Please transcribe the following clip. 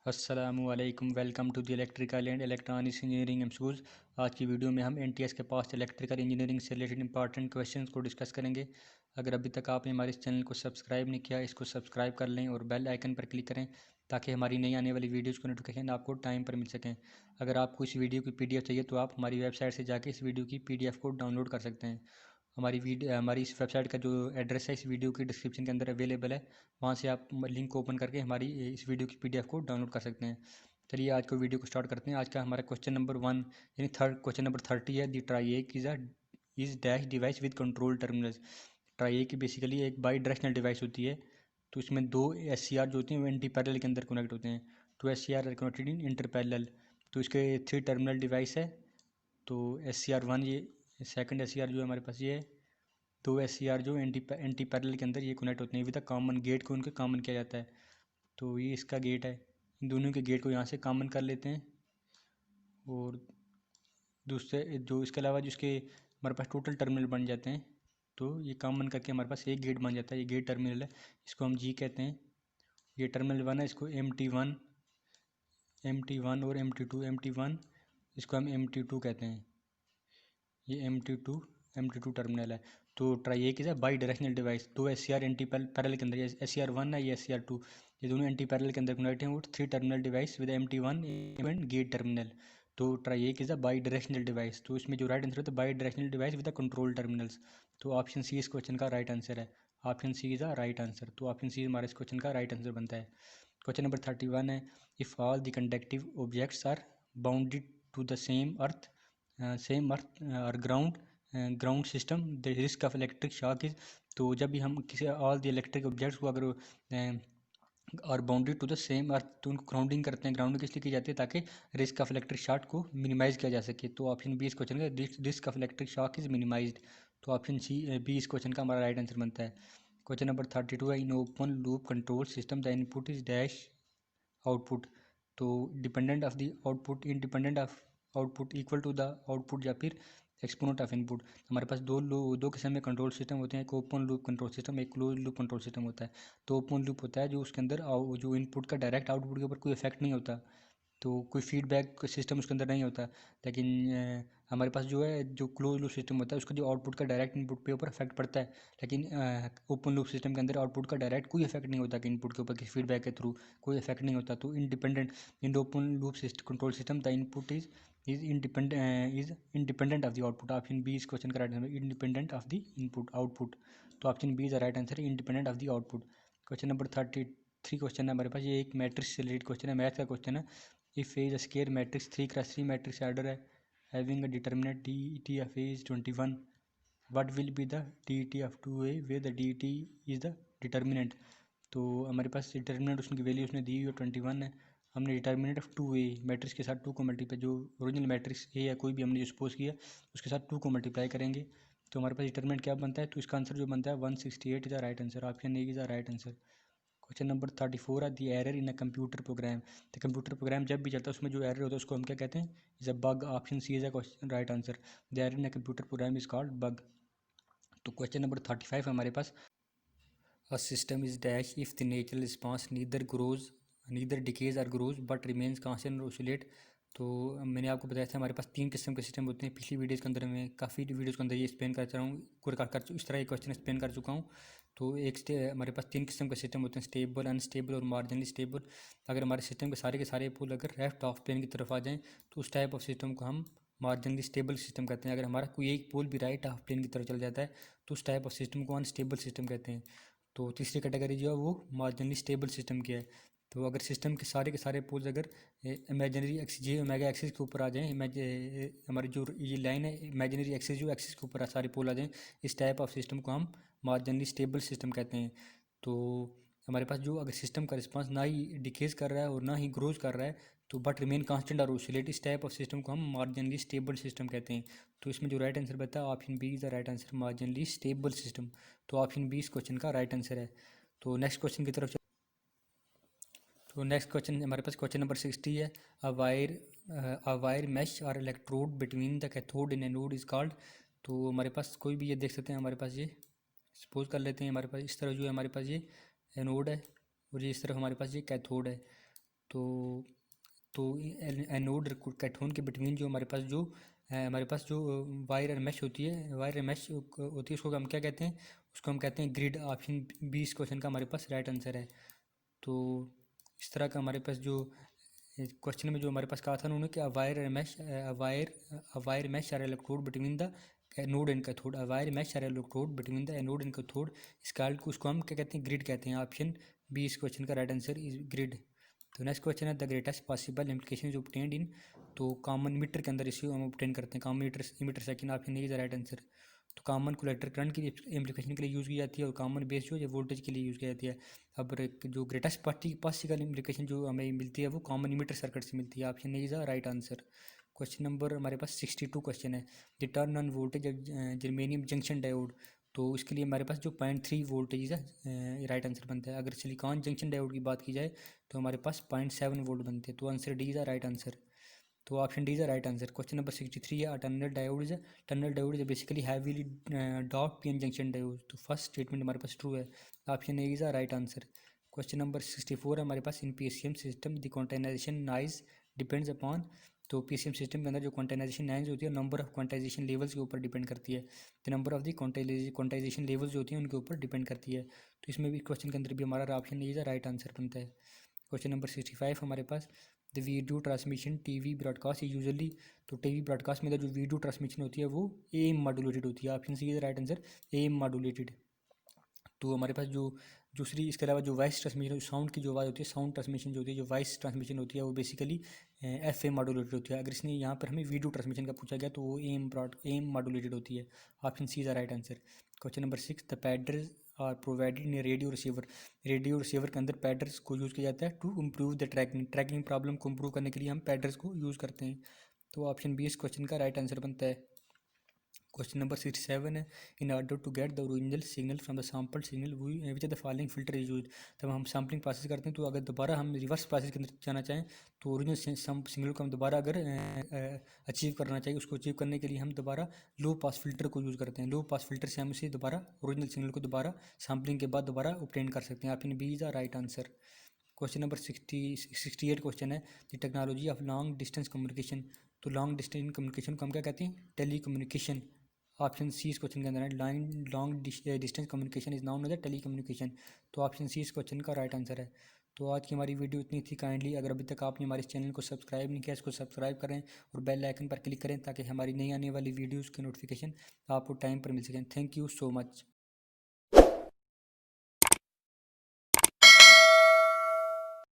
अस्सलामुअलैकुम। Welcome to the electrical and electronics engineering MCQs. आज की वीडियो में हम एनटीएस के पास इलेक्ट्रिकल इंजीनियरिंग से रिलेटेड इंपॉर्टेंट क्वेश्चंस को डिस्कस करेंगे। अगर अभी तक आपने हमारे इस चैनल को सब्सक्राइब नहीं किया, इसको सब्सक्राइब कर लें और बेल आइकन पर क्लिक करें ताकि हमारी नई आने वाली वीडियोज़ को नोटिफिकेशन आपको टाइम पर मिल सकें। अगर आपको इस वीडियो की पीडीएफ चाहिए तो आप हमारी वेबसाइट से जाकर इस वीडियो की पीडीएफ को डाउनलोड कर सकते हैं। हमारी इस वेबसाइट का जो एड्रेस है इस वीडियो की डिस्क्रिप्शन के अंदर अवेलेबल है। वहाँ से आप लिंक ओपन करके हमारी इस वीडियो की पीडीएफ को डाउनलोड कर सकते हैं। चलिए आज को वीडियो को स्टार्ट करते हैं। आज का हमारा क्वेश्चन नंबर 1 यानी क्वेश्चन नंबर 30 है। The triac is dash device with control terminals. Triac basically एक बाई डायरेक्शनल डिवाइस होती है। तो इसमें दो SCR जो होते हैं वो एंटी पैरेलल के अंदर कनेक्ट होते हैं। तो SCR are connected in inter parallel. तो इसके 3 टर्मिनल डिवाइस है। तो SCR1 ये सेकंड SCR जो है हमारे पास ये है। दो SCR जो एंटी पैरेलल के अंदर ये कनेक्ट होते हैं विद अ कॉमन गेट को उनके कॉमन किया जाता है। तो ये इसका गेट है। इन दोनों के गेट को यहाँ से कॉमन कर लेते हैं। और दूसरे जो इसके अलावा जिसके हमारे पास टोटल टर्मिनल बन जाते हैं तो ये कॉमन करके हमारे पास एक गेट बन जाता है। ये गेट टर्मिनल है, इसको हम G कहते हैं। ये टर्मिनल 1 है, इसको MT1 और MT1 इसको हम MT2 कहते हैं। ये MT2 टर्मिनल है। तो triac is a bidirectional device. दो SCR एंटी पैरेलल के अंदर, ये SCR1 है, ये SCR2, ये दोनों एंटी पैरेलल के अंदर कनेक्ट हैं। वो 3 terminal device with MT1 and gate terminal. तो triac is a bidirectional device. तो इसमें जो राइट आंसर है तो bidirectional device with the control terminals. तो ऑप्शन सी इस क्वेश्चन का राइट आंसर है। Option C is a right answer. तो ऑप्शन सी हमारे इस क्वेश्चन का राइट आंसर बनता है। क्वेश्चन नंबर 31 है। If all the conductive objects are bounded to the same earth और ground system the risk of electric shock is. तो जब भी हम किसी ऑल द इलेक्ट्रिक ऑब्जेक्ट्स को अगर और बाउंडेड टू द सेम अर्थ तो उनको ग्राउंडिंग करते हैं। ग्राउंडिंग इसलिए की जाती है ताकि रिस्क ऑफ इलेक्ट्रिक शॉक को मिनिमाइज किया जा सके। तो ऑप्शन बी इस क्वेश्चन का risk of electric shock is minimised. तो ऑप्शन सी बी इस क्वेश्चन का हमारा राइट आंसर बनता है। क्वेश्चन नंबर 32 है। In open loop control system the input is dash output. तो dependent of the output independent of output equal to the output या फिर एक्सपोनेंट ऑफ इनपुट। हमारे पास दो किस्म में कंट्रोल सिस्टम होते हैं। एक ओपन लूप कंट्रोल सिस्टम, एक क्लोज लूप कंट्रोल सिस्टम होता है। तो ओपन लूप होता है जो उसके अंदर जो इनपुट का डायरेक्ट आउटपुट के ऊपर कोई इफेक्ट नहीं होता, तो कोई फीडबैक सिस्टम उसके अंदर नहीं होता। लेकिन हमारे पास जो है जो क्लोज लूप सिस्टम होता है उसका जो आउटपुट का डायरेक्ट इनपुट पे ऊपर इफेक्ट पड़ता है। लेकिन ओपन लूप सिस्टम के अंदर आउटपुट का डायरेक्ट कोई इफेक्ट नहीं होता कि इनपुट के ऊपर किसी फीडबैक के थ्रू कोई इफेक्ट नहीं होता। तो independent in the open loop control system the input is independent of the output. Option B इस क्वेश्चन का right answer, independent of the input output. तो option B is the right answer, independent of the output. Question number 33 question है हमारे पास। ये एक matrix से related question है, मैथ का क्वेश्चन है। If A is a square matrix 3x3 matrix order है having a determinant DET of A is 21, what will be the DET of 2A where the DET is the determinant। तो हमारे पास determinant उसकी value उसने दी हुई 21 है। हमने determinant of 2A matrix के साथ 2 को मल्टीप्लाई, जो ओरिजिनल मैट्रिक्स A है कोई भी हमने जो सपोज किया उसके साथ 2 को मल्टीप्लाई करेंगे तो हमारे पास डिटर्मिनेंट क्या बनता है। तो इसका आंसर जो बनता है 168 is the right answer. Option A is the right answer. Question number 34 है। The error in a computer programme. तो कंप्यूटर प्रोग्राम जब भी चलता है उसमें जो एरर होता है उसको हम क्या कहते हैं, is a bug. Option C is a question right answer. The error in a computer program is called bug. तो क्वेश्चन नंबर 35 है हमारे पास। A system is dash if the natural response neither decays और grows but remains constant oscillate. तो मैंने आपको बताया था हमारे पास 3 किस्म के सिस्टम होते हैं। पिछली वीडियोज़ के अंदर मैं काफ़ी वीडियोज़ के अंदर ये एक्सप्लेन कर चुका हूँ, इस तरह ये क्वेश्चन एक्सप्लेन कर चुका हूँ। तो हमारे पास 3 किस्म के सिस्टम होते हैं, स्टेबल, अनस्टेबल और मार्जिनली स्टेबल। अगर हमारे सिस्टम के सारे पोल अगर लेफ्ट ऑफ प्लेन की तरफ आ जाएँ तो उस टाइप ऑफ सिस्टम को हम मार्जिनली स्टेबल सिस्टम कहते हैं। अगर हमारा कोई एक पोल भी राइट ऑफ प्लेन की तरफ चल जाता है तो उस टाइप ऑफ सिस्टम को अनस्टेबल सिस्टम कहते हैं। तो तीसरी कैटेगरी जो है वो मार्जिनली स्टेबल सिस्टम की है। तो अगर सिस्टम के सारे पोल्स अगर इमेजिनरी एक्सिस जे ओमेगा एक्सिस के ऊपर आ जाएँ, हमारी जो ये लाइन है इमेजिनरी एक्सिस जो एक्सिस के ऊपर सारे पोल आ जाएँ, इस टाइप ऑफ सिस्टम को हम मार्जिनली स्टेबल सिस्टम कहते हैं। तो हमारे पास जो अगर सिस्टम का रिस्पांस ना ही डिकेज कर रहा है और ना ही ग्रोज कर रहा है तो बट रिमेन कांस्टेंट और ओसिलेट, इस टाइप ऑफ सिस्टम को हम मार्जिनली स्टेबल सिस्टम कहते हैं। तो इसमें जो राइट आंसर बता है option B is the right answer, marginally stable system. तो ऑप्शन बी इस क्वेश्चन का राइट आंसर है। तो नेक्स्ट क्वेश्चन की तरफ तो नेक्स्ट क्वेश्चन हमारे पास क्वेश्चन नंबर 60 है। अ वायर मैश और electrode between the cathode in anode is called. तो हमारे पास कोई भी ये देख सकते हैं, हमारे पास ये सपोज कर लेते हैं हमारे पास इस तरह जो है हमारे पास ये एनोड है और ये इस तरफ हमारे पास ये कैथोड है। तो एनोड कैथोड के बिटवीन जो हमारे पास जो वायर और मैश होती है, वायर और मैश होती है, उसको हम क्या कहते हैं? उसको हम कहते हैं ग्रिड। ऑप्शन बी इस क्वेश्चन का हमारे पास राइट आंसर है। तो इस तरह का हमारे पास जो क्वेश्चन में जो हमारे पास कहा था उन्होंने कि wire mesh are electrode between the anode and cathode, wire mesh are electrode between the anode and cathode is called को, उसको हम क्या कहते हैं? ग्रिड कहते हैं। ऑप्शन बी इस क्वेश्चन का राइट आंसर इज ग्रिड। तो नेक्स्ट क्वेश्चन है the greatest possible implication is obtained in, तो कॉमन मीटर के अंदर इसे हम ऑब्टेन करते हैं, common emitter second. Option A is the right answer. तो कॉमन कोलेक्टर करंट की इम्प्लीकेशन के लिए यूज़ की जाती है और कॉमन बेस जो है वोल्टेज के लिए यूज़ की जाती है। अब जो ग्रेटेस्ट पॉसिबल इम्प्लीकेशन जो हमें मिलती है वो कॉमन इमीटर सर्किट से मिलती है। Option A is the right answer. Question number हमारे पास 62 क्वेश्चन है। The turn on voltage germanium junction diode, तो इसके लिए हमारे पास जो 0.3 वोल्टेज है राइट आंसर बनता है। अगर सिलिकॉन जंक्शन डायोड की बात की जाए तो हमारे पास 0.7 वोल्ट बनते हैं। तो answer D is the right answer. तो option D is the right answer. Question number 63 है tunnel diode is basically heavily डॉट पीएन जंक्शन डायोड। तो फर्स्ट स्टेटमेंट हमारे पास ट्रू है। Option A is the right answer. Question number 64 है हमारे पास in PCM system the quantization noise depends upon, तो पीसीएम सिस्टम के अंदर जो क्वांटाइजेशन नाइज होती है नंबर ऑफ क्वांटाइजेशन लेवल्स के ऊपर डिपेंड करती है। तो number of the quantization levels जो होती हैं उनके ऊपर डिपेंड करती है। तो इसमें भी क्वेश्चन के अंदर भी हमारा option A is the right answer बनता है। क्वेश्चन नंबर 65 हमारे पास the video transmission TV broadcast usually, तो टीवी ब्रॉडकास्ट में जो वीडियो ट्रांसमिशन होती है वो एम मॉड्यूलेटेड होती है। Option C is right answer, M modulated. तो हमारे पास जो दूसरी इसके अलावा जो वॉइस ट्रांसमिशन, साउंड की जो आवाज़ होती है, साउंड ट्रांसमिशन जो होती है, जो वॉइस ट्रांसमिशन होती है वो बेसिकली एफ एम मॉड्यूलेटेड होती है। अगर इसने यहाँ पर हमें वीडियो ट्रांसमिशन का पूछा गया तो वो एम मॉड्यूलेटेड होती है। Option C is the right answer. Question number 6 the padders are provided in radio receiver, radio receiver के अंदर पैडर्स को यूज़ किया जाता है to improve the tracking problem को इम्प्रूव करने के लिए हम पैडर्स को यूज़ करते हैं। तो ऑप्शन बी इस क्वेश्चन का राइट आंसर बनता है। क्वेश्चन नंबर 67 है in order to get the original signal from the sample signal which the following filter is use. जब हम सैम्पलिंग प्रोसेस करते हैं तो अगर दोबारा हम रिवर्स प्रोसेस के अंदर जाना चाहें तो ओरिजिनल सिग्नल को हम दोबारा अगर अचीव करना चाहिए, उसको अचीव करने के लिए हम दोबारा लो पास फिल्टर को यूज़ करते हैं। लो पास फिल्टर से हम इसे दोबारा ओरिजिनल सिग्नल को दोबारा सैम्पलिंग के बाद दोबारा ऑब्टेन कर सकते हैं। Option B is the right answer. Question number 68 question है the technology of long distance communication, तो लॉन्ग डिस्टेंस कम्युनिकेशन को हम क्या कहते हैं? Tele communication. ऑप्शन सी इस क्वेश्चन के अंदर है long distance communication is known as a telecommunication. तो ऑप्शन सी इस क्वेश्चन का राइट आंसर है। तो आज की हमारी वीडियो इतनी थी। काइंडली अगर अभी तक आपने हमारे चैनल को सब्सक्राइब नहीं किया इसको सब्सक्राइब करें और बेल आइकन पर क्लिक करें ताकि हमारी नई आने वाली वीडियोज़ की नोटिफिकेशन आपको टाइम पर मिल सकें। Thank you so much.